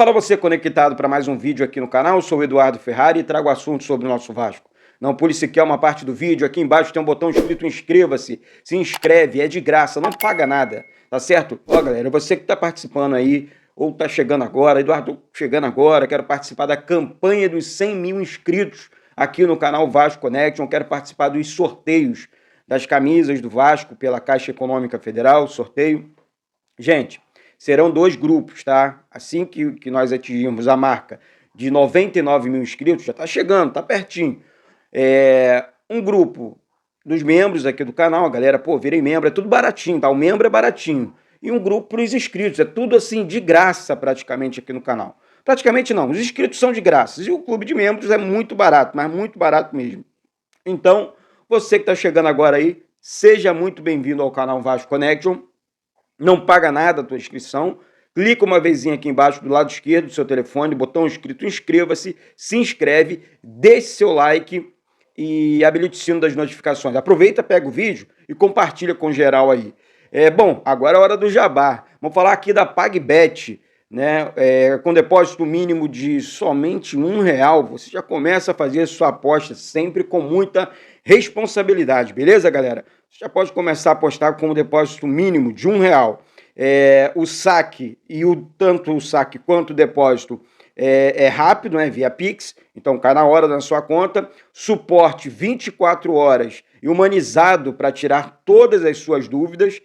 Fala você conectado para mais um vídeo aqui no canal. Eu sou o Eduardo Ferrari e trago assuntos sobre o nosso Vasco. Não pule sequer uma parte do vídeo. Aqui embaixo tem um botão escrito inscreva-se. Se inscreve, é de graça, não paga nada, tá certo? Ó, galera, você que tá participando aí ou tá chegando agora, Eduardo, tô chegando agora, quero participar da campanha dos 100 mil inscritos aqui no canal Vasco Connection, quero participar dos sorteios das camisas do Vasco pela Caixa Econômica Federal, sorteio. Gente, serão 2 grupos, tá? Assim que nós atingirmos a marca de 99 mil inscritos, já tá chegando, tá pertinho. Um grupo dos membros aqui do canal, a galera, pô, virem membro, é tudo baratinho, tá? O membro é baratinho. E um grupo para os inscritos, é tudo assim de graça praticamente aqui no canal. Praticamente não, os inscritos são de graça. E o clube de membros é muito barato, mas muito barato mesmo. Então, você que está chegando agora aí, seja muito bem-vindo ao canal Vasco Connection. Não paga nada a tua inscrição. Clica uma vezinha aqui embaixo do lado esquerdo do seu telefone, botão escrito inscreva-se, se inscreve, deixe seu like e habilite o sino das notificações. Aproveita, pega o vídeo e compartilha com geral aí. Bom, agora é hora do jabá. Vamos falar aqui da PagBet, né? Com depósito mínimo de somente R$1, você já começa a fazer a sua aposta sempre com muita responsabilidade, beleza, galera? Você já pode começar a apostar com um depósito mínimo de R$1. O saque, e tanto o saque quanto o depósito é rápido, né, via Pix, então cai na hora da sua conta. Suporte 24 horas e humanizado para tirar todas as suas dúvidas.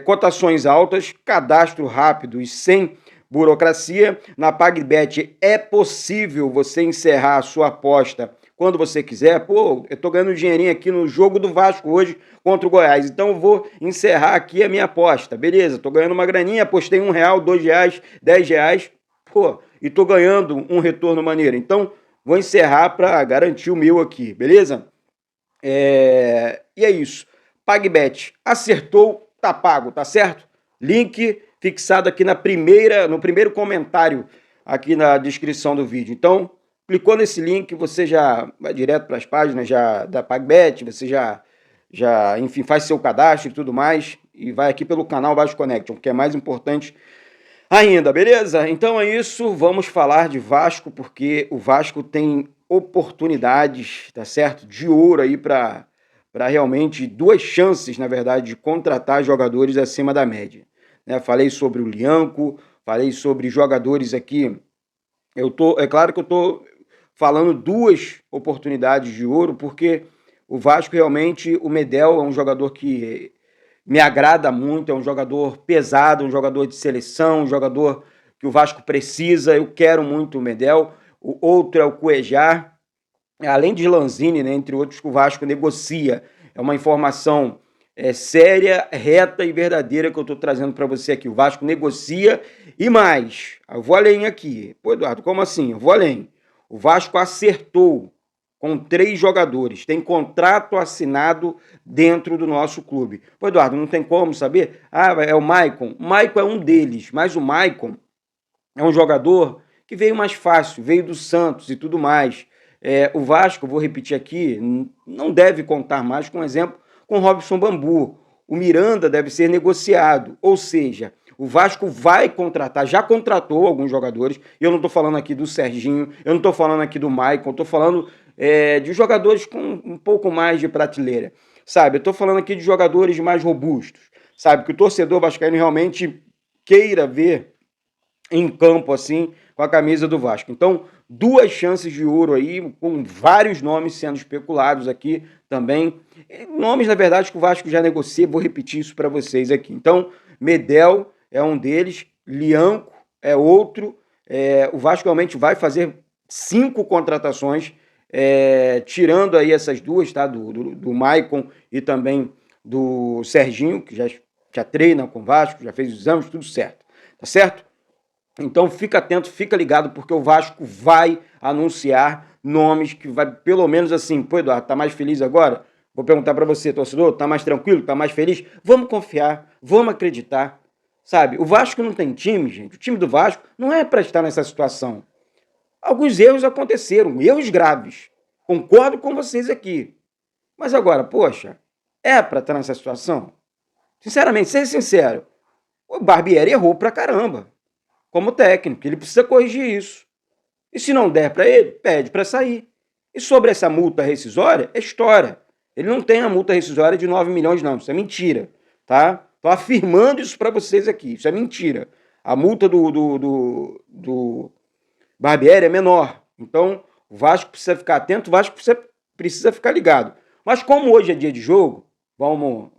Cotações altas, cadastro rápido e sem burocracia. Na PagBet é possível você encerrar a sua aposta quando você quiser. Pô, eu tô ganhando dinheirinho aqui no jogo do Vasco hoje contra o Goiás, então eu vou encerrar aqui a minha aposta. Beleza, tô ganhando uma graninha, apostei R$1, R$2, R$10, pô, e tô ganhando um retorno maneiro. Então, vou encerrar para garantir o meu aqui, beleza? E é isso. PagBet, acertou, tá pago, tá certo? Link fixado aqui no primeiro comentário aqui na descrição do vídeo. Então, clicou nesse link, você já vai direto para as páginas da PagBet, você já, enfim, faz seu cadastro e tudo mais, e vai aqui pelo canal Vasco Connection, que é mais importante ainda, beleza? Então é isso, vamos falar de Vasco, porque o Vasco tem oportunidades, tá certo? De ouro aí para realmente 2 chances, na verdade, de contratar jogadores acima da média. Né? Falei sobre o Lianco, falei sobre jogadores aqui. É claro que eu tô falando 2 oportunidades de ouro, porque o Vasco realmente, o Medel é um jogador que me agrada muito, é um jogador pesado, um jogador de seleção, um jogador que o Vasco precisa. Eu quero muito o Medel. O outro é o Cuejar, além de Lanzini, né, entre outros, que o Vasco negocia. É uma informação séria, reta e verdadeira que eu estou trazendo para você aqui. O Vasco negocia e mais. Eu vou além aqui. Pô, Eduardo, como assim? Eu vou além. O Vasco acertou com 3 jogadores. Tem contrato assinado dentro do nosso clube. Pô, Eduardo, não tem como saber? Ah, é o Maicon. O Maicon é um deles, mas o Maicon é um jogador que veio mais fácil, veio do Santos e tudo mais. O Vasco, vou repetir aqui, não deve contar mais, com exemplo, com Robson Bambu. O Miranda deve ser negociado, ou seja, o Vasco vai contratar, já contratou alguns jogadores. Eu não estou falando aqui do Serginho, eu não estou falando aqui do Maicon, estou falando de jogadores com um pouco mais de prateleira, sabe? Eu estou falando aqui de jogadores mais robustos, sabe? Que o torcedor vascaíno realmente queira ver em campo assim, com a camisa do Vasco. Então, 2 chances de ouro aí, com vários nomes sendo especulados aqui também. Nomes, na verdade, que o Vasco já negocia, vou repetir isso para vocês aqui. Então, Medel é um deles, Lianco é outro. O Vasco realmente vai fazer 5 contratações, tirando aí essas 2, tá? Do Maicon e também do Serginho, que já treina com o Vasco, já fez os exames, tudo certo. Tá certo? Então fica atento, fica ligado, porque o Vasco vai anunciar nomes que vai, pelo menos assim, pô, Eduardo, tá mais feliz agora? Vou perguntar para você, torcedor, tá mais tranquilo, tá mais feliz? Vamos confiar, vamos acreditar, sabe? O Vasco não tem time, gente. O time do Vasco não é para estar nessa situação. Alguns erros aconteceram, erros graves. Concordo com vocês aqui. Mas agora, poxa, é para estar nessa situação? Sinceramente, seja sincero, o Barbieri errou pra caramba. como técnico. Ele precisa corrigir isso. E se não der para ele, pede para sair. E sobre essa multa rescisória, é história. Ele não tem a multa rescisória de 9 milhões, não. Isso é mentira, tá? Tô afirmando isso para vocês aqui. Isso é mentira. A multa do Barbieri é menor. Então, o Vasco precisa ficar atento, o Vasco precisa ficar ligado. Mas como hoje é dia de jogo, vamos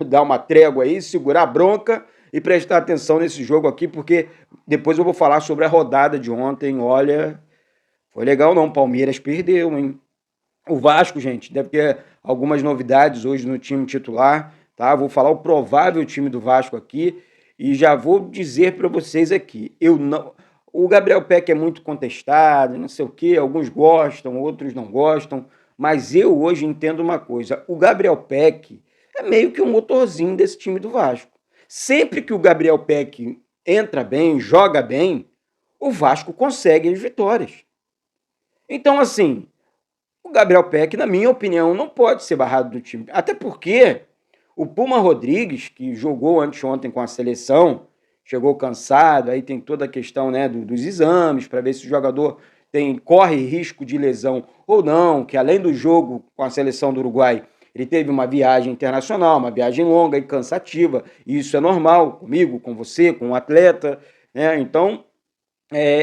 dar uma trégua aí, segurar a bronca e prestar atenção nesse jogo aqui, porque depois eu vou falar sobre a rodada de ontem. Olha, foi legal não, Palmeiras perdeu, hein? O Vasco, gente, deve ter algumas novidades hoje no time titular, tá? Vou falar o provável time do Vasco aqui e já vou dizer para vocês aqui, o Gabriel Peck é muito contestado, não sei o quê, alguns gostam, outros não gostam, mas eu hoje entendo uma coisa, o Gabriel Peck é meio que um motorzinho desse time do Vasco. Sempre que o Gabriel Peck entra bem, joga bem, o Vasco consegue as vitórias. Então, assim, o Gabriel Peck, na minha opinião, não pode ser barrado do time. Até porque o Puma Rodrigues, que jogou anteontem com a seleção, chegou cansado, aí tem toda a questão, né, dos exames, para ver se o jogador corre risco de lesão ou não, que além do jogo com a seleção do Uruguai, ele teve uma viagem internacional, uma viagem longa e cansativa, e isso é normal comigo, com você, com o atleta, né? Então,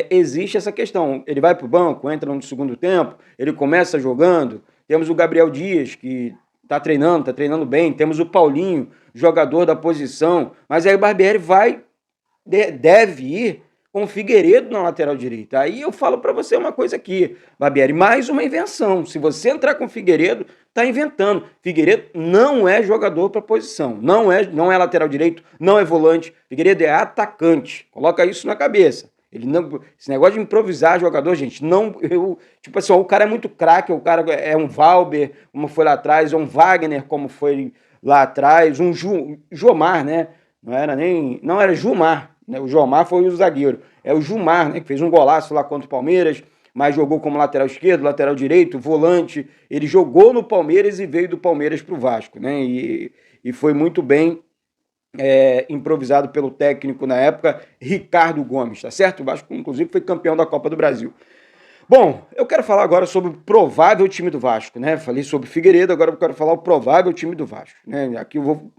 existe essa questão. Ele vai para o banco, entra no segundo tempo, ele começa jogando. Temos o Gabriel Dias, que está treinando bem. Temos o Paulinho, jogador da posição. Mas aí o Barbieri deve ir com o Figueiredo na lateral direita. Aí eu falo para você uma coisa aqui, Barbieri, mais uma invenção. Se você entrar com o Figueiredo, tá inventando. Figueiredo não é jogador para posição, não é lateral direito, não é volante. Figueiredo é atacante. Coloca isso na cabeça. Ele não, esse negócio de improvisar jogador, gente, não, tipo assim, o cara é muito craque, o cara é um Valber, como foi lá atrás, é um Wagner, como foi lá atrás, um Jomar, né? Não era Jumar, né? O Jomar foi o zagueiro, é o Jumar, né? Que fez um golaço lá contra o Palmeiras, mas jogou como lateral esquerdo, lateral direito, volante. Ele jogou no Palmeiras e veio do Palmeiras para o Vasco, né? E foi muito bem improvisado pelo técnico na época, Ricardo Gomes, tá certo? O Vasco, inclusive, foi campeão da Copa do Brasil. Bom, eu quero falar agora sobre o provável time do Vasco, né? Falei sobre Figueiredo, agora eu quero falar o provável time do Vasco, né? Aqui eu vou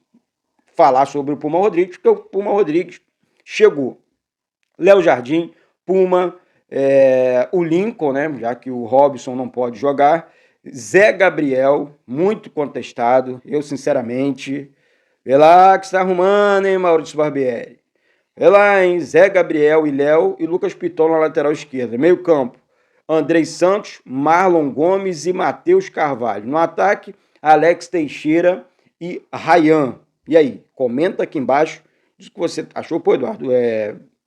falar sobre o Puma Rodrigues, porque o Puma Rodrigues chegou. Léo Jardim, Puma, o Lincoln, né? Já que o Robson não pode jogar. Zé Gabriel, muito contestado, eu sinceramente. Vê lá que está arrumando, hein, Maurício Barbieri. Vê lá, hein, Zé Gabriel e Léo e Lucas Piton na lateral esquerda. Meio campo, Andrei Santos, Marlon Gomes e Matheus Carvalho. No ataque, Alex Teixeira e Ryan. E aí, comenta aqui embaixo. Diz o que você achou, pô, Eduardo.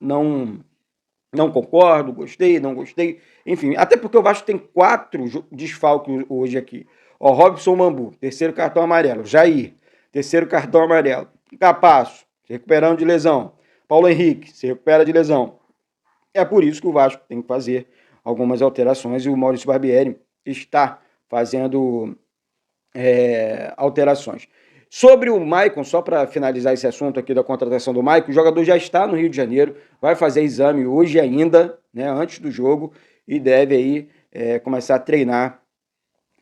Não concordo, gostei, não gostei. Enfim, até porque o Vasco tem 4 desfalques hoje aqui. Ó, Robson Mambu, terceiro cartão amarelo. Jair, terceiro cartão amarelo. Capasso, se recuperando de lesão. Paulo Henrique, se recupera de lesão. É por isso que o Vasco tem que fazer algumas alterações e o Maurício Barbieri está fazendo alterações. Sobre o Maicon, só para finalizar esse assunto aqui da contratação do Maicon, o jogador já está no Rio de Janeiro, vai fazer exame hoje ainda, né, antes do jogo, e deve aí começar a treinar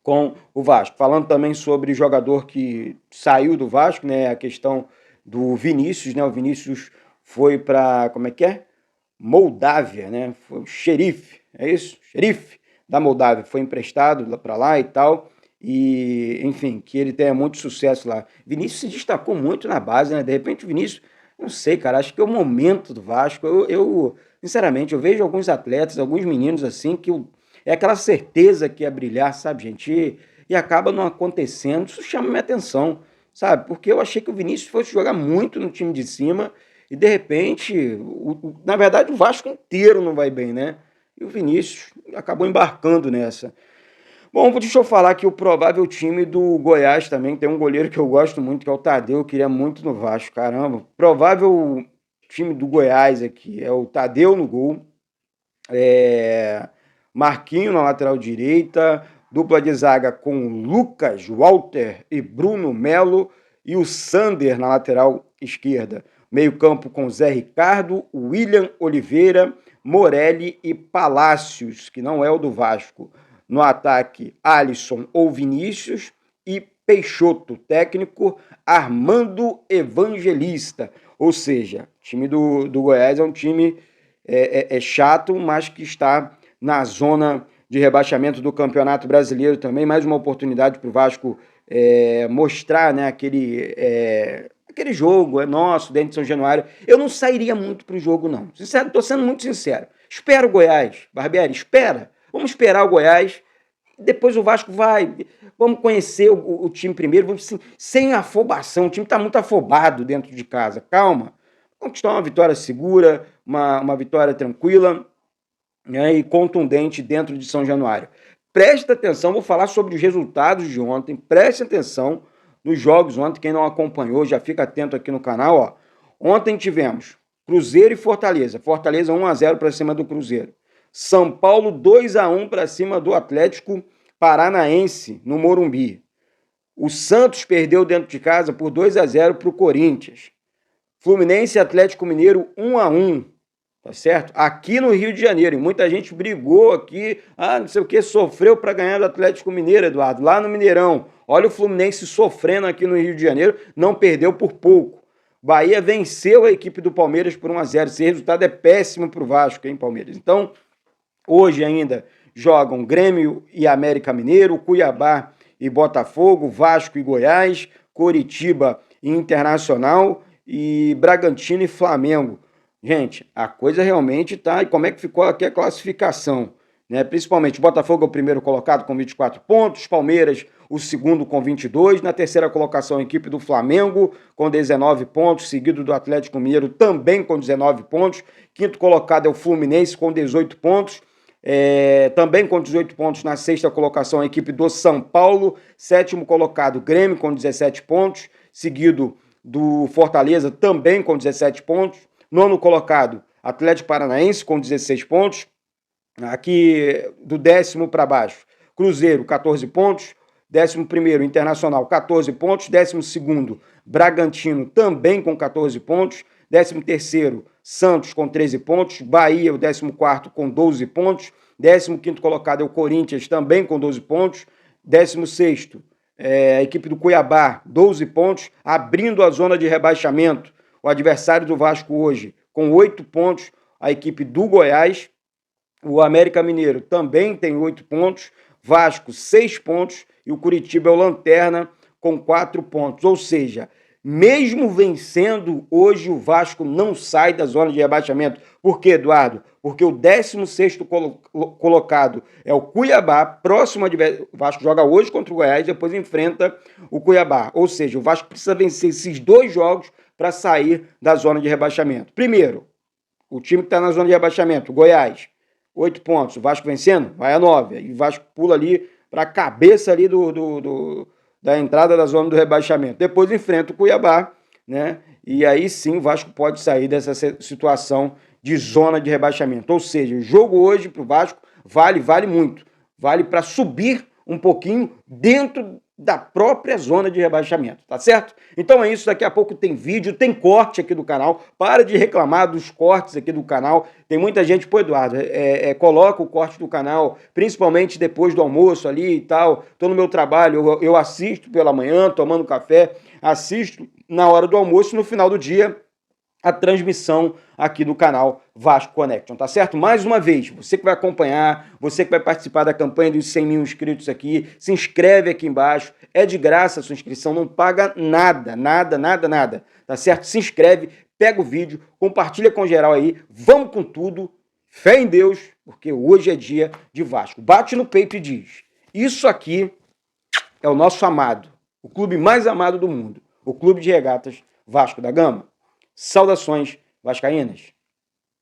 com o Vasco. Falando também sobre jogador que saiu do Vasco, né, a questão do Vinícius, né, o Vinícius foi para, Moldávia, né, foi o xerife, é isso? Xerife da Moldávia, foi emprestado para lá e tal, e, enfim, que ele tenha muito sucesso lá. Vinícius se destacou muito na base, né? De repente o Vinícius, não sei, cara, acho que é o momento do Vasco. Sinceramente, eu vejo alguns atletas, alguns meninos assim, que é aquela certeza que ia brilhar, sabe, gente? E acaba não acontecendo. Isso chama minha atenção, sabe? Porque eu achei que o Vinícius fosse jogar muito no time de cima e, de repente, na verdade, o Vasco inteiro não vai bem, né? E o Vinícius acabou embarcando nessa. Bom, deixa eu falar aqui o provável time do Goiás também. Tem um goleiro que eu gosto muito, que é o Tadeu. Eu queria muito no Vasco, caramba. Provável time do Goiás aqui é o Tadeu no gol. Marquinho na lateral direita. Dupla de zaga com Lucas, Walter e Bruno Melo. E o Sander na lateral esquerda. Meio-campo com Zé Ricardo, William Oliveira, Morelli e Palácios, que não é o do Vasco. No ataque, Alisson ou Vinícius e Peixoto. Técnico, Armando Evangelista. Ou seja, o time do Goiás é um time chato, mas que está na zona de rebaixamento do Campeonato Brasileiro também. Mais uma oportunidade para o Vasco mostrar, né, aquele jogo é nosso, dentro de São Januário. Eu não sairia muito para o jogo, não. Sincero, estou sendo muito sincero. Espera o Goiás, Barbieri, espera. Vamos esperar o Goiás, depois o Vasco vai. Vamos conhecer o time primeiro, vamos, assim, sem afobação. O time está muito afobado dentro de casa. Calma. Conquistar uma vitória segura, uma vitória tranquila, né, e contundente dentro de São Januário. Presta atenção, vou falar sobre os resultados de ontem. Preste atenção nos jogos ontem. Quem não acompanhou, já fica atento aqui no canal. Ó. Ontem tivemos Cruzeiro e Fortaleza. Fortaleza 1-0 para cima do Cruzeiro. São Paulo 2-1 para cima do Atlético Paranaense, no Morumbi. O Santos perdeu dentro de casa por 2-0 para o Corinthians. Fluminense e Atlético Mineiro 1-1. Tá certo? Aqui no Rio de Janeiro, e muita gente brigou aqui, não sei o que, sofreu para ganhar do Atlético Mineiro, Eduardo, lá no Mineirão. Olha o Fluminense sofrendo aqui no Rio de Janeiro, não perdeu por pouco. Bahia venceu a equipe do Palmeiras por 1-0. Esse resultado é péssimo para o Vasco, hein, Palmeiras? Então, hoje ainda jogam Grêmio e América Mineiro, Cuiabá e Botafogo, Vasco e Goiás, Coritiba e Internacional e Bragantino e Flamengo. Gente, a coisa realmente tá. E como é que ficou aqui a classificação? Né? Principalmente o Botafogo é o primeiro colocado com 24 pontos, Palmeiras o segundo com 22, na terceira colocação a equipe do Flamengo com 19 pontos, seguido do Atlético Mineiro também com 19 pontos, quinto colocado é o Fluminense com 18 pontos, também com 18 pontos na sexta colocação a equipe do São Paulo, sétimo colocado Grêmio com 17 pontos, seguido do Fortaleza também com 17 pontos, nono colocado, Atlético Paranaense, com 16 pontos. Aqui, do décimo para baixo, Cruzeiro, 14 pontos. 11º, Internacional, 14 pontos. 12º, Bragantino, também com 14 pontos. 13º, Santos, com 13 pontos. Bahia, o 14º, com 12 pontos. 15º colocado é o Corinthians, também com 12 pontos. 16º, a equipe do Cuiabá, 12 pontos, abrindo a zona de rebaixamento. O adversário do Vasco hoje, com 8 pontos, a equipe do Goiás. O América Mineiro também tem 8 pontos. Vasco, 6 pontos. E o Curitiba é o lanterna com 4 pontos. Ou seja, mesmo vencendo, hoje o Vasco não sai da zona de rebaixamento. Por quê, Eduardo? Porque o 16º colocado é o Cuiabá, próximo adversário. O Vasco joga hoje contra o Goiás, depois enfrenta o Cuiabá. Ou seja, o Vasco precisa vencer esses 2 jogos para sair da zona de rebaixamento. Primeiro, o time que está na zona de rebaixamento, o Goiás, 8 pontos. O Vasco vencendo, vai a 9. E o Vasco pula ali para a cabeça ali da entrada da zona do rebaixamento. Depois enfrenta o Cuiabá, né? E aí sim o Vasco pode sair dessa situação de zona de rebaixamento. Ou seja, o jogo hoje para o Vasco vale muito. Vale para subir um pouquinho dentro da própria zona de rebaixamento, tá certo? Então é isso, daqui a pouco tem vídeo, tem corte aqui do canal, para de reclamar dos cortes aqui do canal, tem muita gente, pô Eduardo, coloca o corte do canal, principalmente depois do almoço ali e tal, tô no meu trabalho, eu assisto pela manhã, tomando café, assisto na hora do almoço, no final do dia, a transmissão aqui do canal Vasco Connection, tá certo? Mais uma vez, você que vai acompanhar, você que vai participar da campanha dos 100 mil inscritos aqui, se inscreve aqui embaixo, é de graça a sua inscrição, não paga nada, tá certo? Se inscreve, pega o vídeo, compartilha com geral aí, vamos com tudo, fé em Deus, porque hoje é dia de Vasco. Bate no peito e diz, isso aqui é o nosso amado, o clube mais amado do mundo, o Clube de Regatas Vasco da Gama. Saudações vascaínas.